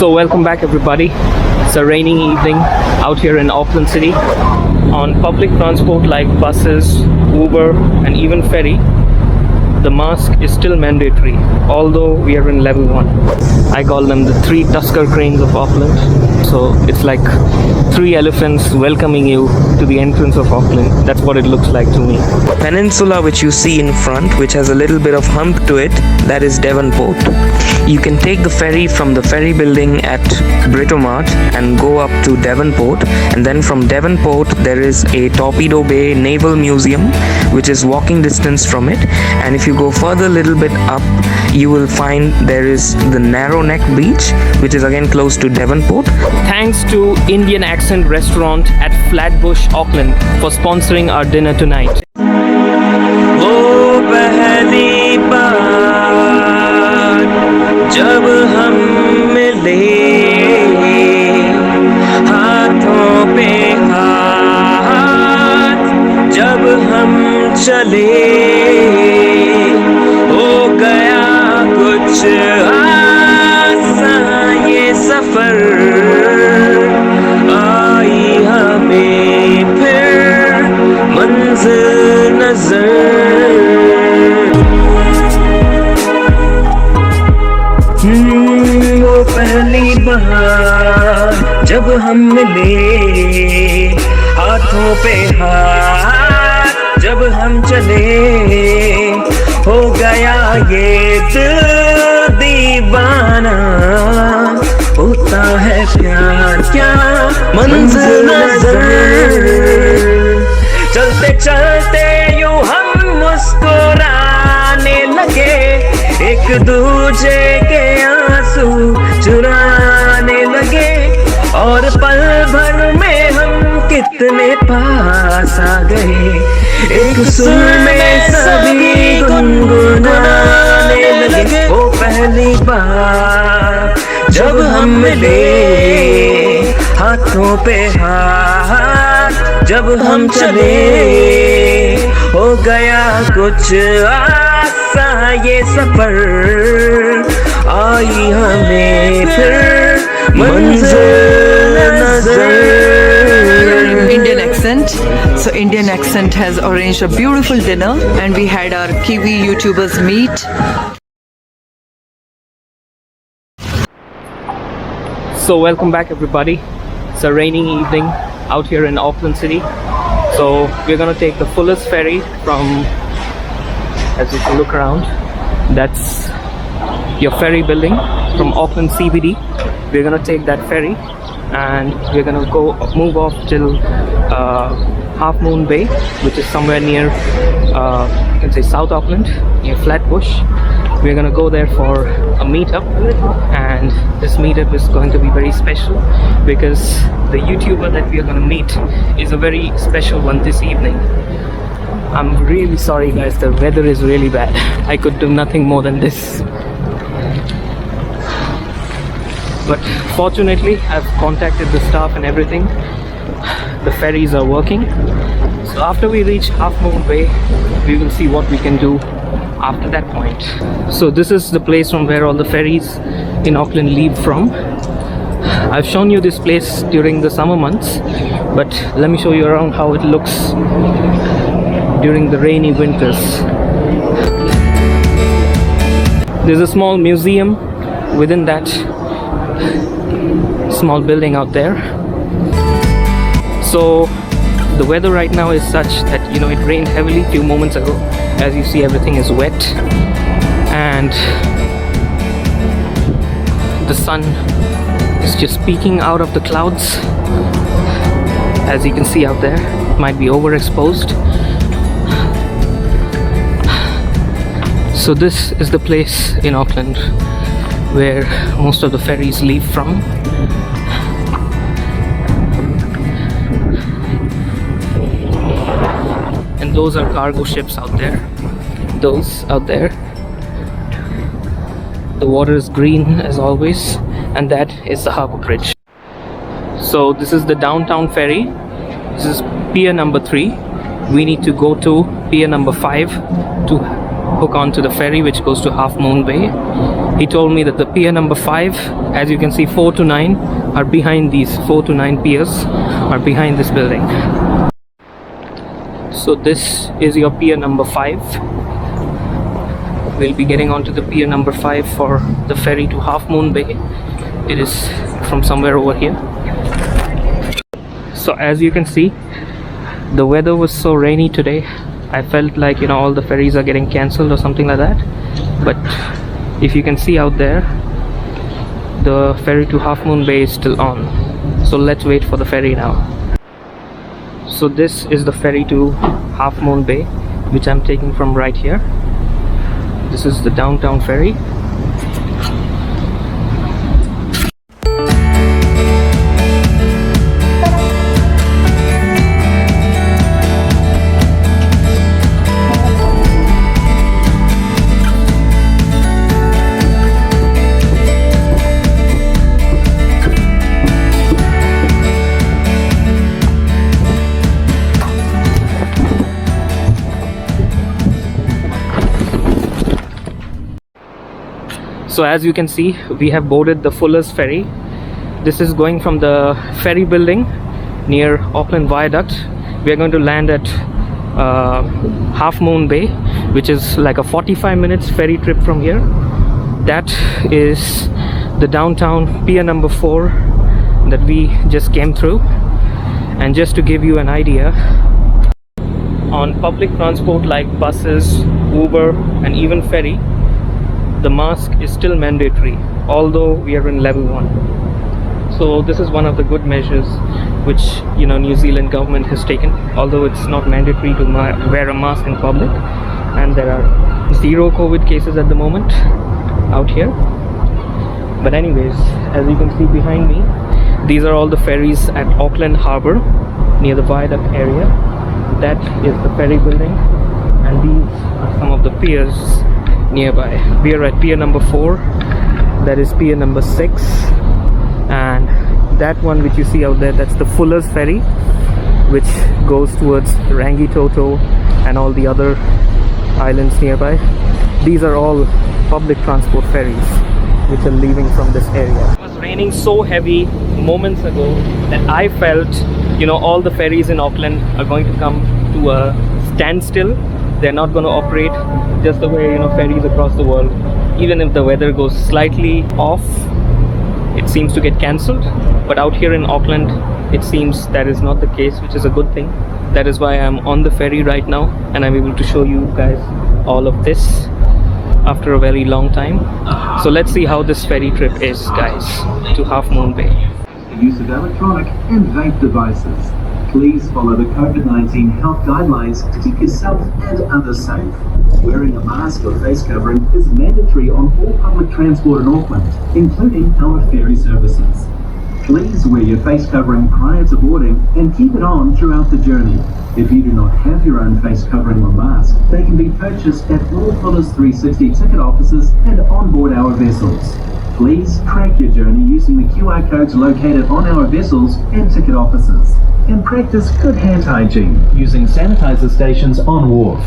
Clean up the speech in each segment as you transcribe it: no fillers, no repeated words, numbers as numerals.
So welcome back everybody. It's a rainy evening out here in Auckland City. On public transport like buses, Uber and even Ferry, the mask is still mandatory, although we are in level 1. I call them the 3 Tusker cranes of Auckland. So it's like 3 elephants welcoming you to the entrance of Auckland. That's what it looks like to me. Peninsula which you see in front, which has a little bit of hump to it, that is Devonport. You can take the ferry from the ferry building at Britomart and go up to Devonport, and then from Devonport there is a Torpedo Bay Naval Museum which is walking distance from it, and if you go further a little bit up you will find there is the Narrow Neck Beach which is again close to Devonport. Thanks to Indian Accent Restaurant at Flatbush, Auckland for sponsoring our dinner tonight. जब हम मिले हाथों पे हाथ जब हम चले हो गया कुछ आसान ये सफर आई हमें फिर मंजिल नजर वो पहली बार जब हम मिले हाथों पे हाथ जब हम चले हो गया ये दिल दीवाना होता है प्यार क्या मंजिल नजर चलते चलते यूं हम मुस्कुराने लगे एक दूजे के आंसू चुराने लगे और पल भर में हम कितने पास आ गए एक सुर में सभी गुनगुनाने लगे वो पहली बार जब हम मिले हाथों पे हाथ जब हम चले हो गया कुछ ये सफर आई हमें फिर मंजिल नजर. Indian accent. So Indian accent has arranged a beautiful dinner and we had our Kiwi YouTubers meet. So welcome back everybody. It's a rainy evening out here in Auckland City. So we're gonna take the fullest ferry from, as you can look around, that's your ferry building from Auckland CBD. We're gonna take that ferry and we're gonna move off till Half Moon Bay, which is somewhere near you can say South Auckland, near Flatbush. We're gonna go there for a meetup, and this meetup is going to be very special because the YouTuber that we are gonna meet is a very special one this evening. I'm really sorry guys, the weather is really bad. I could do nothing more than this. But fortunately, I've contacted the staff and everything. The ferries are working. So after we reach Half Moon Bay, we will see what we can do after that point. So this is the place from where all the ferries in Auckland leave from. I've shown you this place during the summer months, but let me show you around how it looks during the rainy winters. There's a small museum within that small building out there. So the weather right now is such that it rained heavily a few moments ago. As you see, everything is wet and the sun is just peeking out of the clouds. As you can see out there, it might be overexposed. So this is the place in Auckland where most of the ferries leave from. And those are cargo ships out there. Those out there. The water is green as always, and that is the Harbour Bridge. So this is the downtown ferry. This is pier number 3. We need to go to pier number 5 to hook onto the ferry which goes to Half Moon Bay. He told me that the pier number 5, as you can see, 4 to 9 are behind these 4 to 9 piers are behind this building. So this is your pier number 5. We'll be getting onto the pier number 5 for the ferry to Half Moon Bay. It is from somewhere over here. So as you can see, the weather was so rainy today. I felt like, you know, all the ferries are getting cancelled or something like that. But if you can see out there, the ferry to Half Moon Bay is still on. So let's wait for the ferry now. So this is the ferry to Half Moon Bay, which I'm taking from right here. This is the downtown ferry. So as you can see, we have boarded the Fuller's ferry. This is going from the ferry building near Auckland Viaduct. We are going to land at Half Moon Bay, which is like a 45 minutes ferry trip from here. That is the downtown pier number 4 that we just came through. And just to give you an idea, on public transport like buses, Uber and even ferry, the mask is still mandatory, although we are in level 1. So this is one of the good measures which, you know, New Zealand government has taken, although it's not mandatory to wear a mask in public. And there are 0 COVID cases at the moment out here. But anyways, as you can see behind me, these are all the ferries at Auckland Harbour near the viaduct area. That is the ferry building, and these are some of the piers nearby. We are at pier number 4, that is pier number 6, and that one which you see out there, that's the Fuller's ferry, which goes towards Rangitoto and all the other islands nearby. These are all public transport ferries which are leaving from this area. It was raining so heavy moments ago that I felt, you know, all the ferries in Auckland are going to come to a standstill. They're not going to operate just the way, you know, ferries across the world. Even if the weather goes slightly off, it seems to get cancelled. But out here in Auckland, it seems that is not the case, which is a good thing. That is why I'm on the ferry right now, and I'm able to show you guys all of this after a very long time. So let's see how this ferry trip is, guys, to Half Moon Bay. The use of electronic and vape devices. Please follow the COVID-19 health guidelines to keep yourself and others safe. Wearing a mask or face covering is mandatory on all public transport in Auckland, including our ferry services. Please wear your face covering prior to boarding and keep it on throughout the journey. If you do not have your own face covering or mask, they can be purchased at all Fuller's 360 ticket offices and on board our vessels. Please track your journey using the QR codes located on our vessels and ticket offices. And practice good hand hygiene using sanitizer stations on wharf.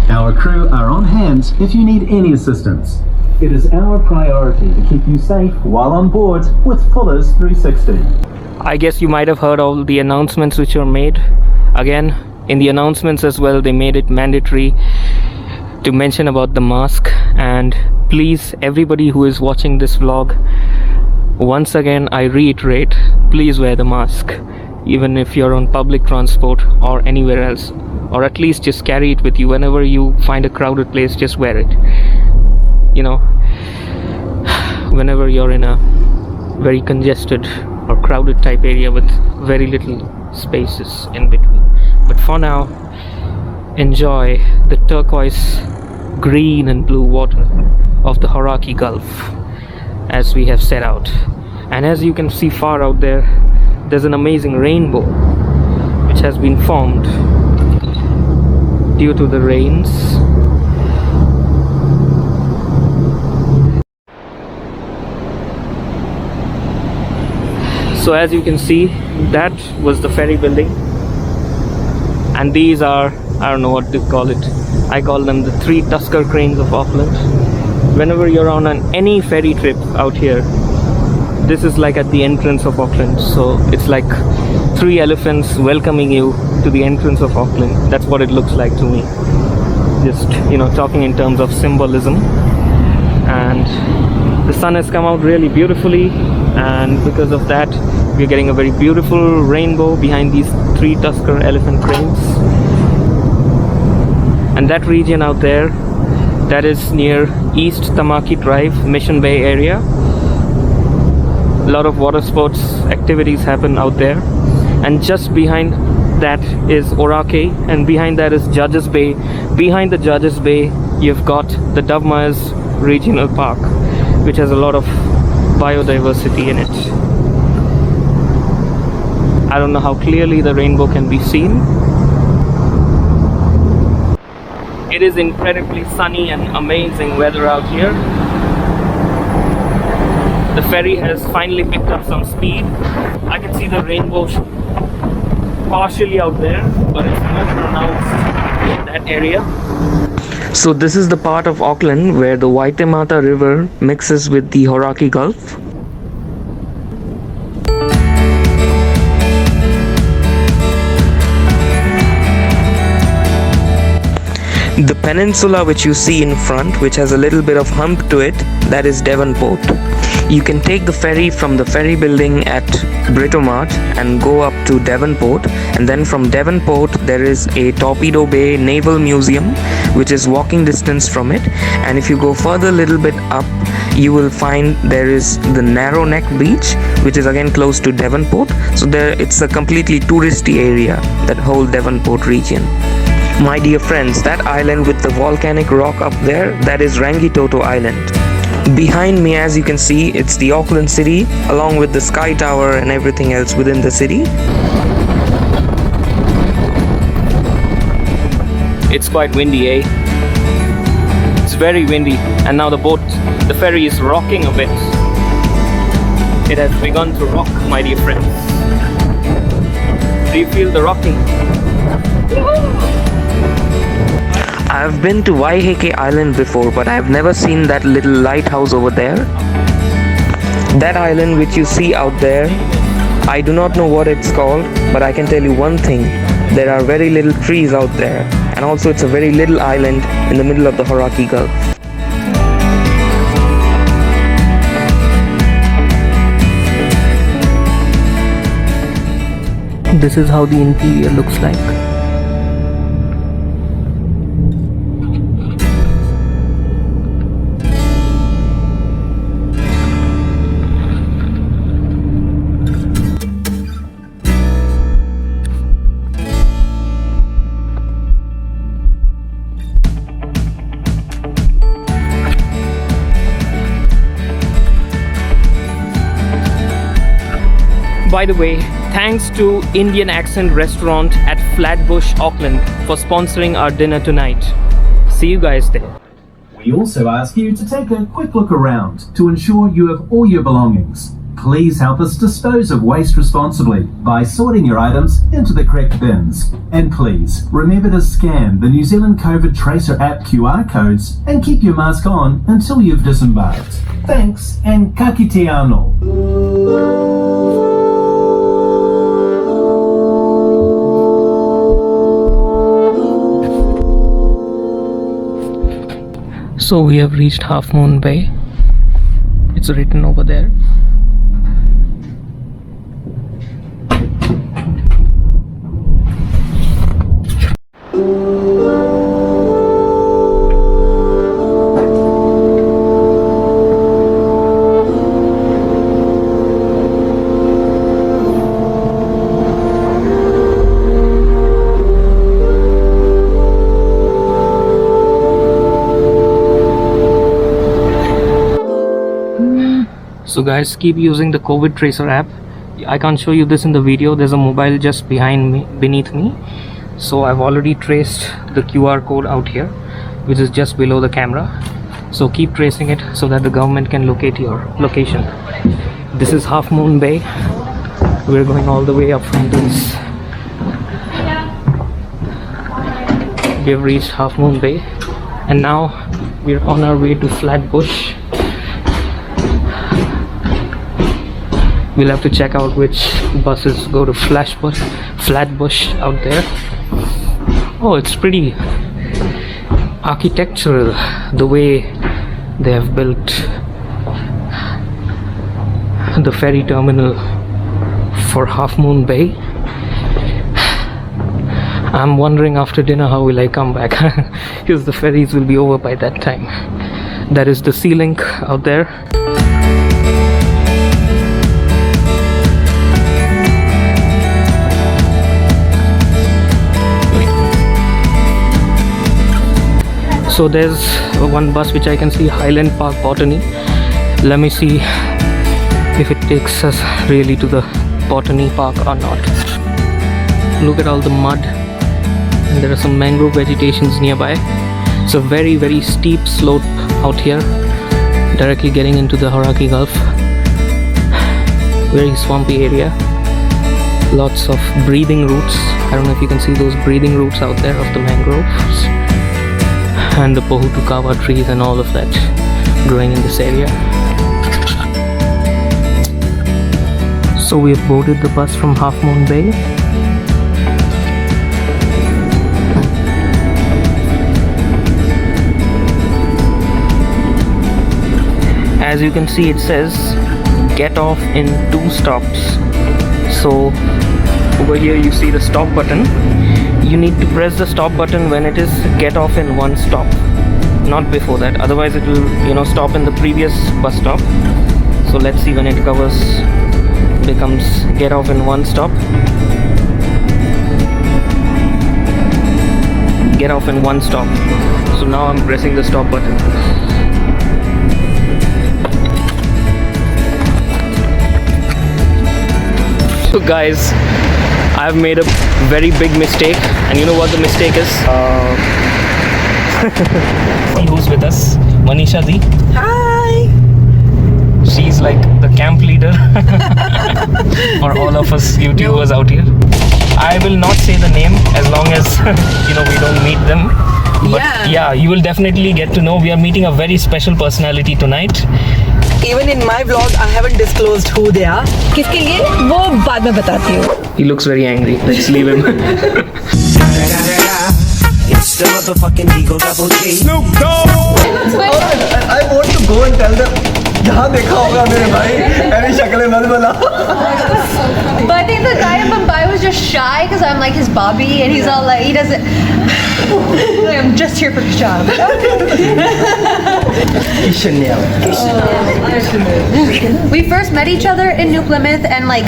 Our crew are on hand if you need any assistance. It is our priority to keep you safe while on board with Fuller's 360. I guess you might have heard all the announcements which were made. Again, in the announcements as well, they made it mandatory to mention about the mask. And please, everybody who is watching this vlog, once again I reiterate, please wear the mask, even if you're on public transport or anywhere else, or at least just carry it with you. Whenever you find a crowded place, just wear it. You know, whenever you're in a very congested or crowded type area with very little spaces in between. But for now, enjoy the turquoise green and blue water of the Hauraki Gulf as we have set out. And as you can see far out there, there's an amazing rainbow which has been formed due to the rains. So as you can see, that was the ferry building, and these are, I don't know what to call it, I call them the 3 Tusker cranes of Auckland, whenever you're on any ferry trip out here, this is like at the entrance of Auckland. So it's like 3 elephants welcoming you to the entrance of Auckland. That's what it looks like to me. Just, talking in terms of symbolism. And the sun has come out really beautifully, and because of that we're getting a very beautiful rainbow behind these 3 tusker elephant cranes. And that region out there, that is near East Tamaki Drive, Mission Bay area. A lot of water sports activities happen out there. And just behind that is Orake, and behind that is Judges Bay. Behind the Judges Bay you've got the Dove Myers Regional Park, which has a lot of biodiversity in it. I don't know how clearly the rainbow can be seen. It is incredibly sunny and amazing weather out here. The ferry has finally picked up some speed. I can see the rainbow partially out there, but it's more pronounced in that area. So this is the part of Auckland where the Waitemata River mixes with the Hauraki Gulf. The peninsula which you see in front, which has a little bit of hump to it, that is Devonport. You can take the ferry from the ferry building at Britomart and go up to Devonport, and then from Devonport there is a Torpedo Bay Naval Museum which is walking distance from it. And if you go further a little bit up, you will find there is the Narrow Neck Beach, which is again close to Devonport. So it's a completely touristy area, that whole Devonport region. My dear friends, that island with the volcanic rock up there, that is Rangitoto Island. Behind me, as you can see, it's the Auckland city, along with the Sky Tower and everything else within the city. It's quite windy, eh? It's very windy, and now the ferry is rocking a bit. It has begun to rock, my dear friends. Do you feel the rocking? I've been to Waiheke Island before, but I've never seen that little lighthouse over there. That island which you see out there, I do not know what it's called, but I can tell you one thing. There are very little trees out there, and also it's a very little island in the middle of the Hauraki Gulf. This is how the interior looks like. By the way, thanks to Indian Accent Restaurant at Flatbush, Auckland for sponsoring our dinner tonight. See you guys there. We also ask you to take a quick look around to ensure you have all your belongings. Please help us dispose of waste responsibly by sorting your items into the correct bins. And please remember to scan the New Zealand COVID Tracer app QR codes and keep your mask on until you've disembarked. Thanks, and ka kite anō. So we have reached Half Moon Bay. It's written over there. So guys, keep using the COVID Tracer app. I can't show you this in the video. There's a mobile just beneath me. So I've already traced the QR code out here, which is just below the camera. So keep tracing it so that the government can locate your location. This is Half Moon Bay. We're going all the way up from this. We have reached Half Moon Bay, and now we're on our way to Flatbush. We'll have to check out which buses go to Flatbush out there. Oh, it's pretty architectural, the way they have built the ferry terminal for Half Moon Bay. I'm wondering after dinner how will I come back because the ferries will be over by that time. That is the Sea Link out there. So there's one bus which I can see, Highland Park Botany. Let me see if it takes us really to the Botany Park or not. Look at all the mud, and there are some mangrove vegetations nearby. It's a very, very steep slope out here, directly getting into the Hauraki Gulf. Very swampy area. Lots of breathing roots. I don't know if you can see those breathing roots out there of the mangroves. And the pohutukawa trees and all of that growing in this area. So we have boarded the bus from Half Moon Bay. As you can see, it says get off in 2 stops. So over here you see the stop button. You need to press the stop button when it is get off in 1 stop, not before that, otherwise it will stop in the previous bus stop. So let's see when it becomes get off in 1 stop. Get off in 1 stop. So now I'm pressing the stop button. So guys, I've made a very big mistake, and you know what the mistake is? See who's with us? Manisha Di. Hi! She's like the camp leader for all of us YouTubers out here. I will not say the name as long as we don't meet them. But yeah, you will definitely get to know. We are meeting a very special personality tonight. Even in my vlog, I haven't disclosed who they are. किसके लिए? वो बाद में बताती हूँ. He looks very angry. Let's leave him. It's the motherfucking Eagle Double G. Snoop Dogg! I want to go and tell them. यहाँ देखा होगा मेरे भाई, ऐसी शक्लें मत बना. But I think the guy in Mumbai was just shy because I'm like his Bobby, and he's all like, he doesn't. I'm just here for Kishan. Kishanell. We first met each other in New Plymouth, and like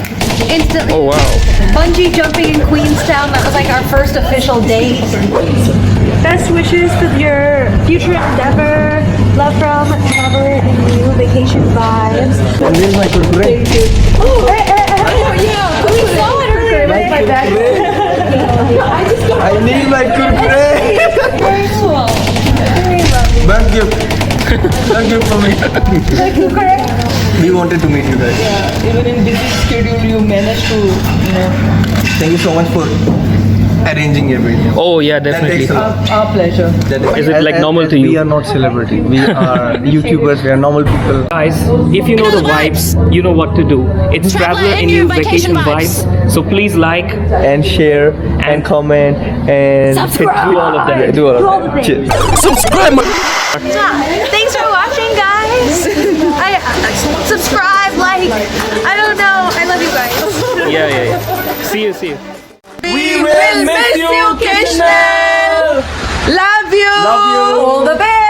instantly. Oh wow. Bungee jumping in Queenstown. That was like our first official date. Best wishes for your future endeavor. Love from Harbour and you. Vacation vibes. And this is my good friend. Oh, yeah. We saw it earlier. My I need my good friend. Very cool. Very lovely. Best gift. Best gift for me. Like you correct? We wanted to meet you guys. Yeah, even in busy schedule, you managed to, Thank you so much for arranging everything. Oh yeah, That definitely. takes a lot. our pleasure. Is it like normal to you? We are not celebrity. We are YouTubers. We are normal people. Guys, if you know the vibes, you know what to do. It's Traveler in You Vacation Vibes. So please like. And share and comment and Subscribe. do all of that. Do all of that. Cheers. Thanks for watching, guys. Subscribe, like, I don't know. I love you guys. Yeah. See you. We will miss you, Kishanell. Love you. Love you. All the best.